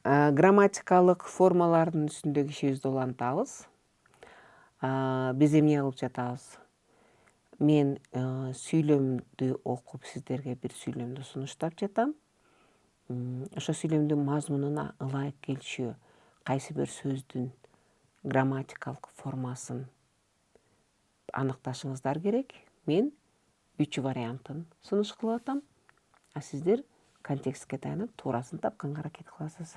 Грамматикалык формалардын үстүндө кишибизди улантабыз. Биз эмне кылып жатабыз? Мен сүйлөмдү окуп сиздерге бир сүйлөмдү сунуштап жатам. Ошо сүйлөмдүн мазмунуна ылайык келчү кайсы бир сөздүн грамматикалык формасын аныкташыңыздар керек. Мен 3 вариантын сунуш кылып атам, а сиздер контекстке таянып туурасын тапканга аракет кыласыз.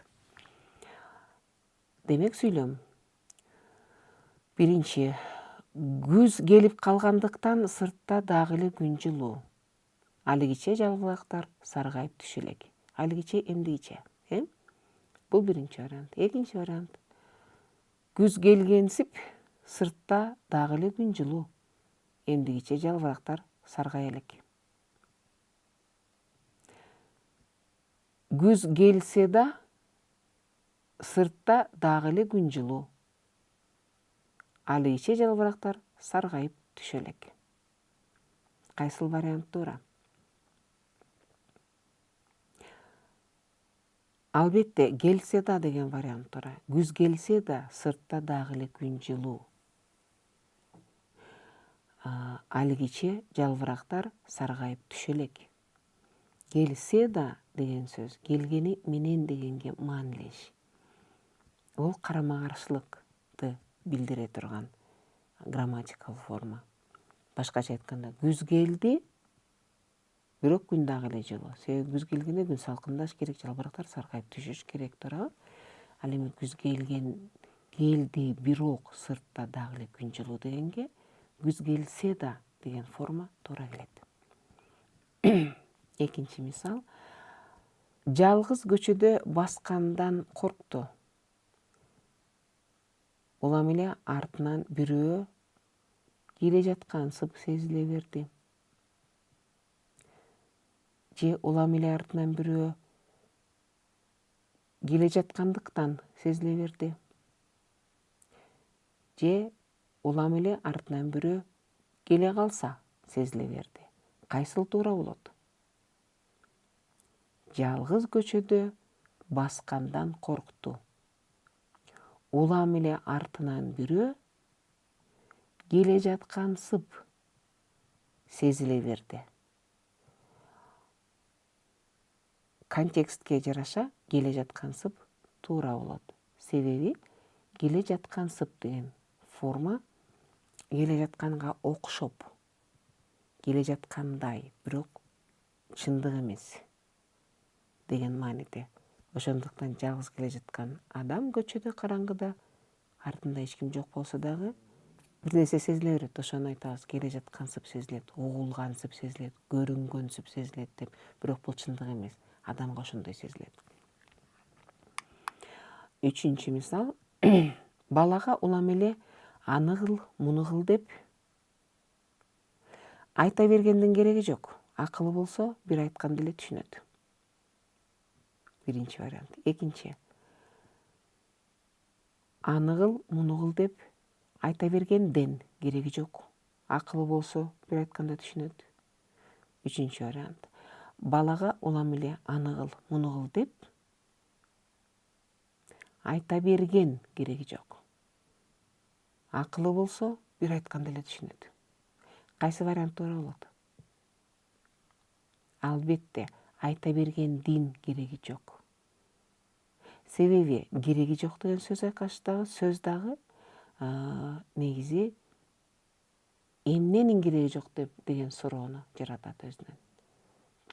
Демек сүйлөм. Биринчи, күз келип калгандыктан сыртта дагы эле күн жылуу. Алигиче жалбырактар саргайып түшө элек. Алигиче эмдигиче, Бул биринчи вариант. Экинчи вариант. Күз келгенсип, сыртта дагы эле күн жылуу. Эмдигиче жалбырактар саргай элек. Күз келсе да, сыртта дагы эле күн жылуу. Алигиче жалбырактар саргайып түшө элек. Кайсыл вариант туура? Албетте, келсе да деген вариант туура. Күз келсе да, сыртта дагы эле күн жылуу. Алигиче жалбырактар саргайып түшө элек. Келсе да деген сөз, келгени менен дегенге маанилеш. Ол карама каршылыкты билдире турган грамматикалык форма. Башкача айтканда, күз келди, бирок күн дагы эле жылуу. Себеби күз келгенде күн салкындаш керек, жалбырактар саргайып түшүш керек, туурабы? Ал эми күз келди, бирок сыртта дагы эле күн жылуу дегенге күз келсе да деген форма туура келет. Экинчи мисал. Жалгыз көчөдө баскандан коркту. Улам эле артынан бирөө келе жаткансып сезиле берди. Же улам эле артынан бирөө келе жаткандыктан сезиле берди. Же улам эле артынан бирөө келе калса сезиле берди. Кайсыл туура болот? Жалгыз көчөдө баскандан коркту. Улам эле артынан бирөө келе жаткансып сезиле берди. Контекстке жараша келе жаткансып туура болот. Себеби келе жаткансып деген форма келе жатканга окшоп, келе жаткандай, бирок чындык эмес деген мааниде. Ошондуктан жалгыз келе жаткан адам көчөдө караңгыда артында эч ким жок болсо дагы бир нерсе сезиле берет. Ошону айтабыз, келе жаткансып сезилет, угулгансып сезилет, көрүнгөнсүп сезилет деп. Бирок бул чындык эмес. Адамга ошондой сезилет. Үчүнчү мисал. Балага улам эле аны кыл, муну кыл деп айта бергендин кереги жок. Акылы болсо бир айтканды эле түшүнөт. Биринчи вариант. Экинчи. Аны кыл, муну кыл деп айта бергенден кереги жок. Акылы болсо бир айтканда түшүнөт. Үчүнчү вариант. Балага улам эле аны кыл, муну кыл деп айта берген кереги жок. Акылы болсо бир айтканда эле түшүнөт. Кайсы вариант туура болот? Албетте, айта бергендин кереги жок. Себеби кереги жок деген сөз дагы негизи эмненин кереги жок деген суроону жаратат өзүнөн.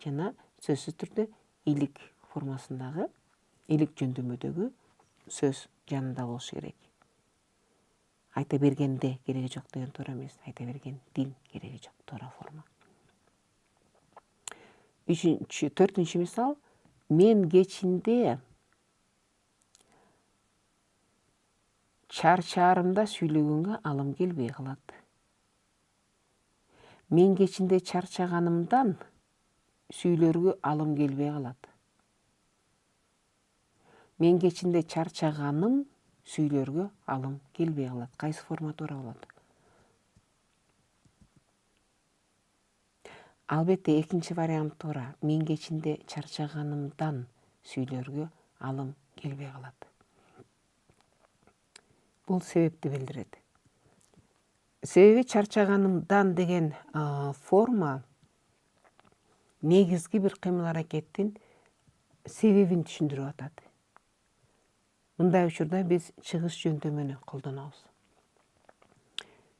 Жана сөзсүз түрдө илик формасындагы, илик жөндөмөдөгү сөз жанында болуш керек. Айта бергенде кереги жок деген туура эмес. Айта бергендин кереги жок туура форма. Төртүнчү мисал. Мен кечинде чарчаарымда сүйлөгөнгө алым келбей калат. Мен кечинде чарчаганымдан сүйлөргө алым келбей калат. Мен кечинде чарчаганым сүйлөргө алым келбей калат. Кайсы форма туура болот? Албетте, экинчи вариант туура. Мен кечинде чарчаганымдан сүйлөргө алым келбей калат. Бул себепти билдирет. Себеби чарчаганымдан деген форма негизги бир кыймыл-аракеттин себебин түшүндүрүп атат. Мындай учурда биз чыгыш жөнтөмөнү колдонобуз.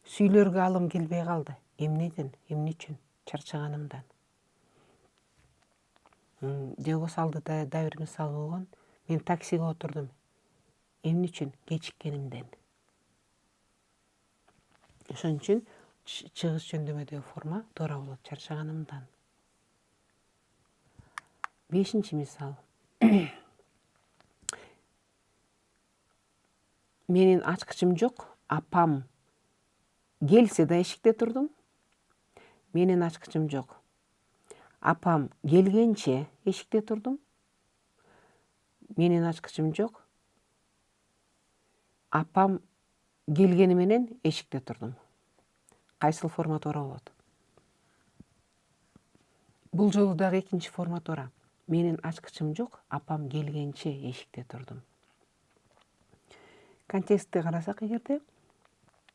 Сүйлөргө алым келбей калды. Эмнеден, эмне үчүн? Чарчаганымдан. Же болбосо алдыда да бир мисал болгон. Мен таксиге отурдум. Эмне үчүн? Кечиккенимден. Ошон үчүн чыгыш жөндөмөдөгү форма туура болот. Чарчаганымдан. 5-чи мисал. Менин ачкычым жок. Апам келсе да эшикте турдум. Менин ачкычым жок. Апам келгенче эшикте турдум. Менин ачкычым жок. Апам келгени менен эшикте турдум. Кайсыл форма туура болот? Бул жолу дагы экинчи форма туура. Менин ачкычым жок. Апам келгенче эшикте турдум. Контекстти карасак эгерде,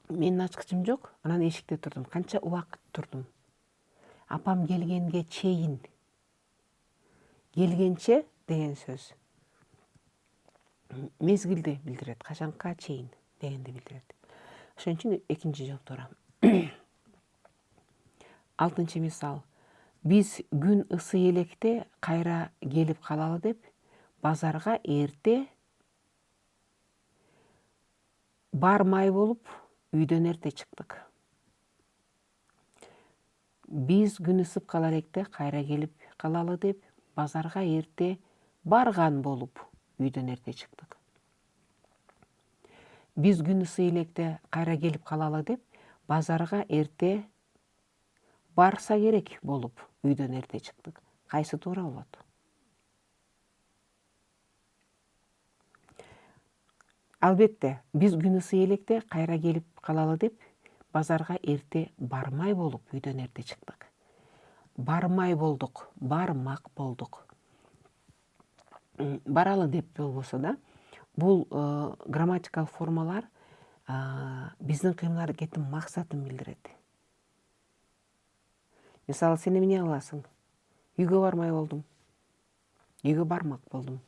менин ачкычым жок, анан эшикте турдум. Канча убакыт турдум? Апам келгенге чейин. Келгенче деген сөз мезгилди билдирет. Качанка чейин дегенди билдирет. Ошон үчүн экинчи жооп туура. 6-чы мисал. Биз күн ысы электе кайра келип калалы деп базарга эрте бармай болуп үйдөн эрте чыктык. Биз күн ысып кала электе кайра келип калалы деп базарга эрте барган болуп үйдөн эрте чыктык. Биз күн ысы электе кайра келип калалы деп базарга эрте барса керек болуп үйдөн эрте чыктык. Кайсы туура болот? Албетте, биз күн ысы электе кайра келип калалы деп базарга эрте бармай болуп үйдөн эрте чыктык. Бармай болдук, бармак болдук. Баралы деп болбосо да, бул грамматикалык формалар биздин кыймыл-аракеттин максатын билдирет. Мисалы, сен эмне кыласың? Үйгө бармай болдум. Үйгө бармак болдум.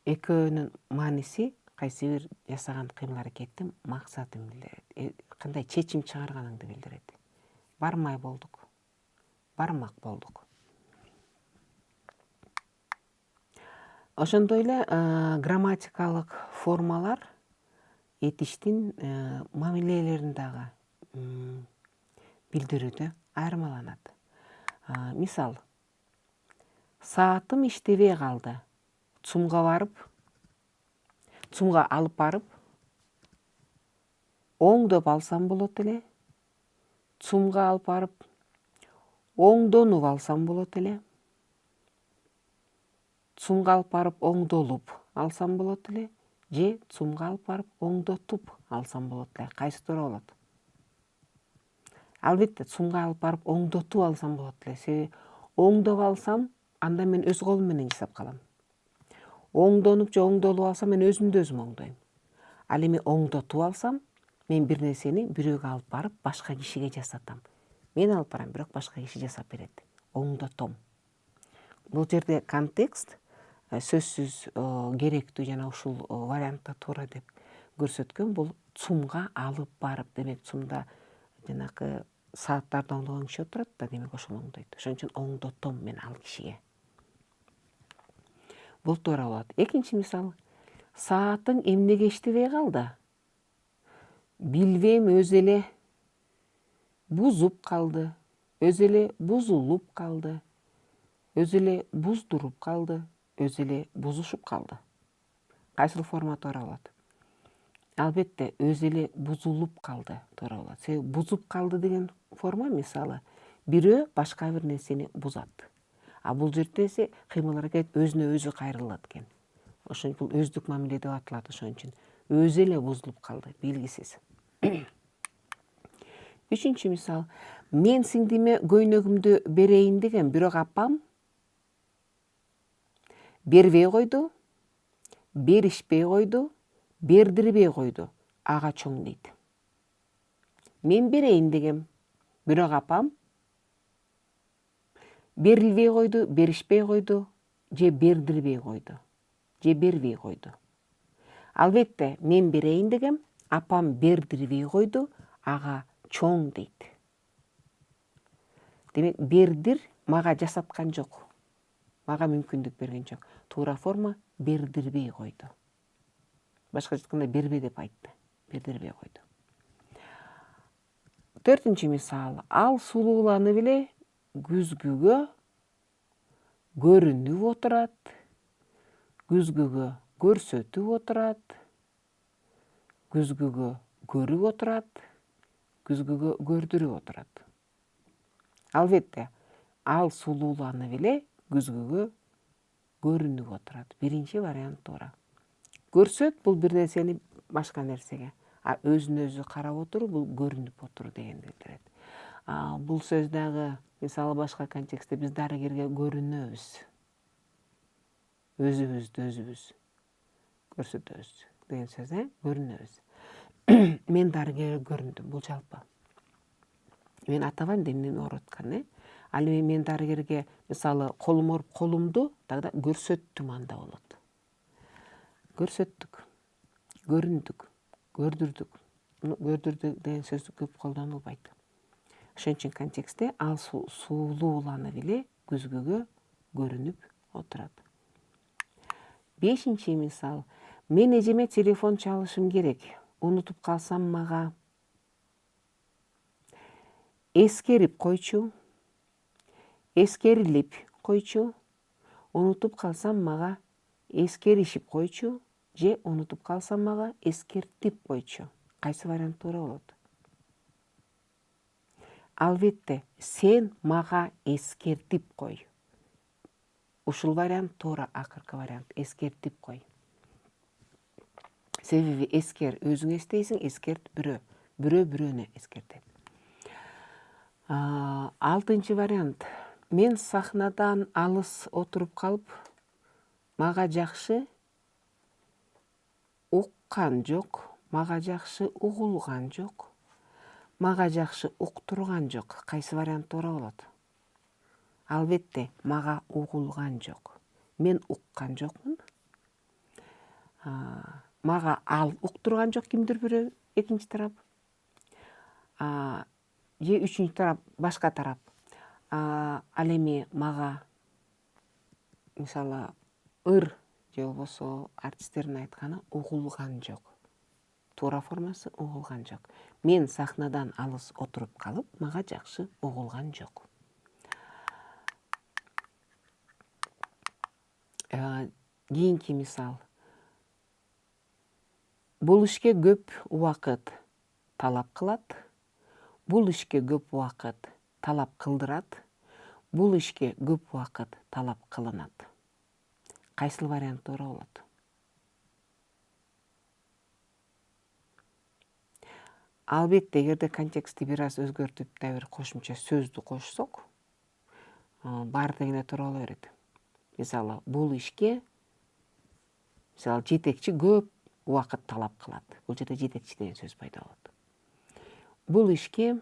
Экөөнүн мааниси кайсы бир жасаган кыймыл-аракеттин максатын билдирет. Кандай чечим чыгарганыңды билдирет. Бармай болдук. Бармак болдук. Ошондой эле грамматикалык формалар этиштин мамилелерин дагы билдирүүдө айырмаланат. Мисал, саатым иштебей калды. ЦУМга алып барып, оңдоп алсам болот эле. ЦУМга алып барып, оңдонуп алсам болот эле. ЦУМга алып барып, оңдолуп алсам болот эле. Же ЦУМга алып барып, оңдотуп алсам болот эле. Кайсы туура болот? Албетте, ЦУМга алып барып, оңдотуп алсам болот эле. Себеби оңдоп алсам, анда мен өз колум менен жасап калам. Оңдонуп же оңдолуп алсам, мен өзүмдү өзүм оңдойм. Ал эми оңдотуп алсам, мен бир нерсени бирөөгө алып барып, башка кишиге жасатам. Мен алып барам, бирок башка киши жасап берет. Оңдотом. Бул жерде контекст сөзсүз керектүү жана ушул вариантта туура деп көрсөткөн. Бул ЦУМга алып барып, демек ЦУМда жанакы сааттарды оңдогон киши отурат да, демек ошол оңдойт. Ошон үчүн оңдотом мен ал кишиге. Бул туура болот. Экинчи мисал. Саатың эмнеге иштебей калды? Билбейм, өзү эле бузуп калды. Өзү эле бузулуп калды. Өзү эле буздуруп калды. Өзү эле бузушуп калды. Кайсыл форма туура болот? Албетте, өзү эле бузулуп калды туура болот. Себеби бузуп калды деген форма, мисалы, бирөө башка бир нерсени бузат. А бул жерде эсе кыймыл-аракет өзүнө өзү кайрылат экен. Ошон бул өздүк мамиле деп аталат. Ошон үчүн өзү эле бузулуп калды, белгисиз. 3-чү мисал. Мен сиңдиме көйнөгүмдү берейин деген, бирок апам бербей койду, беришпей койду, бердирбей койду. Ага чоң дейт. Мен берейин дегем, бирок апам берилбей койду, беришпей койду, же бердирбей койду, же бербей койду. Албетте, мен берейин дегем, апам бердирбей койду, ага чоң дейт. Демек, бердир мага жасаткан жок. Мага мүмкүндүк берген жок. Туура форма бердирбей койду. Башкача айтканда бербе деп айтты. Бердирбей койду. 4-нчү мисал. Ал сулууланып эле күзгүгө көрүнүп отурат. Күзгүгө көрсөтүп отурат. Күзгүгө көрүп отурат. Күзгүгө көрдүрүп отурат. Албетте, ал сулууланып эле күзгүгө көрүнүп отурат. Биринчи вариант туура. Көрсөт бул бир нерсени башка нерсеге, а өзүнө өзү карап отуруу бул көрүнүп отуруу дегенди билдирет. Бул сөз дагы мисалы башка контекстте биз дарыгерге көрүнөбүз. Өзүбүздү өзүбүз көрсөтөбүз деген сөз, көрүнөбүз. Мен дарыгерге көрүндүм, бул жалпы. Мен атабайм да эмнени оорутканын, Ал эми мен дарыгерге мисалы колум ооруп колумду тогда көрсөттүм анда болот. Көрсөттүк, көрүндүк, көрдүрдүк. Көрдүрдүк деген сөз көп колдонулбайт. Ошон үчүн контекстте ал суулууланып эле күзгүгө көрүнүп отурат. 5-нчи мисал. Мен эжеме телефон чалышым керек. Унутуп калсам мага эскерип койчу. Эскерилип койчу. Унутуп калсам мага эскеришип койчу. Же унутуп калсам мага эскертип койчу. Кайсы вариант туура болот? Албетте, сен мага эскертип кой. Ушул вариант туура, акыркы вариант эскертип кой. Себеби эскер өзүң эстейсиң, эскерт бирөө бирөөнү эскертет. 6-нчы вариант. Мен сахнадан алыс отуруп калып, мага жакшы уккан жок, мага жакшы угулган жок, мага жакшы уктурган жок. Кайсы вариант туура болот? Албетте, мага угулган жок. Мен уккан жокмун. Мага ал уктурган жок, кимдир бирөө, экинчи тарап. Же үчүнчү тарап, башка тарап. Ал эми мага мисалы ыр же болбосо артисттердин айтканы угулган жок. Туура формасы угулган жок. Мен сахнадан алыс отуруп калып, мага жакшы угулган жок. Кийинки мисал. Бул ишке көп убакыт талап кылат. Бул ишке көп убакыт талап кылдырат. Бул ишке көп убакыт талап кылынат. Кайсыл вариант туура болот? Албетте, эгерде контекстти бир аз өзгөртүп да бир кошумча сөздү кошсок, баары дегенде туура боло берет. Мисалы, бул ишке мисалы жетекчи көп убакыт талап кылат. Бул жерде жетекчи деген сөз пайда болот. Бул ишке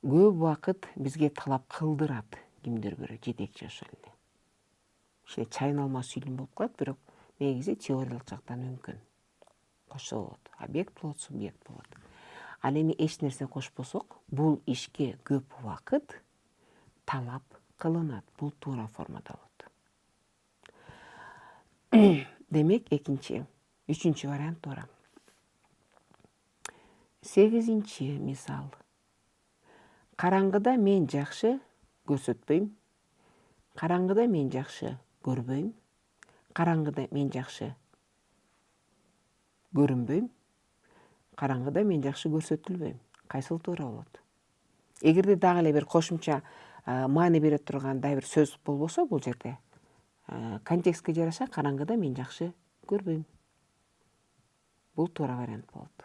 көп убакыт бизге талап кылдырат. Кимдир бирөө жетекчи ошол эле. Иште чайналма сүйлөм болуп калат, бирок негизи теориялык жактан мүмкүн. Кошсо болот. Объект болот, субъект болот. Ал эми эч нерсе кошпосок, бул ишке көп убакыт талап кылынат. Бул туура формада болот. Демек, үчүнчү вариант туура. 8-нчи мисал. Караңгыда мен жакшы көрсөтпөйм. Караңгыда мен жакшы көрбөйм. Караңгыда мен жакшы көрүнбөйм. Караңгыда мен жакшы көрсөтүлбөйм. Кайсыл туура болот? Эгерде дагы эле бир кошумча маани бере турган дагы бир сөз болбосо бул жерде, контекстке жараша караңгыда мен жакшы көрбөйм. Бул туура вариант болот.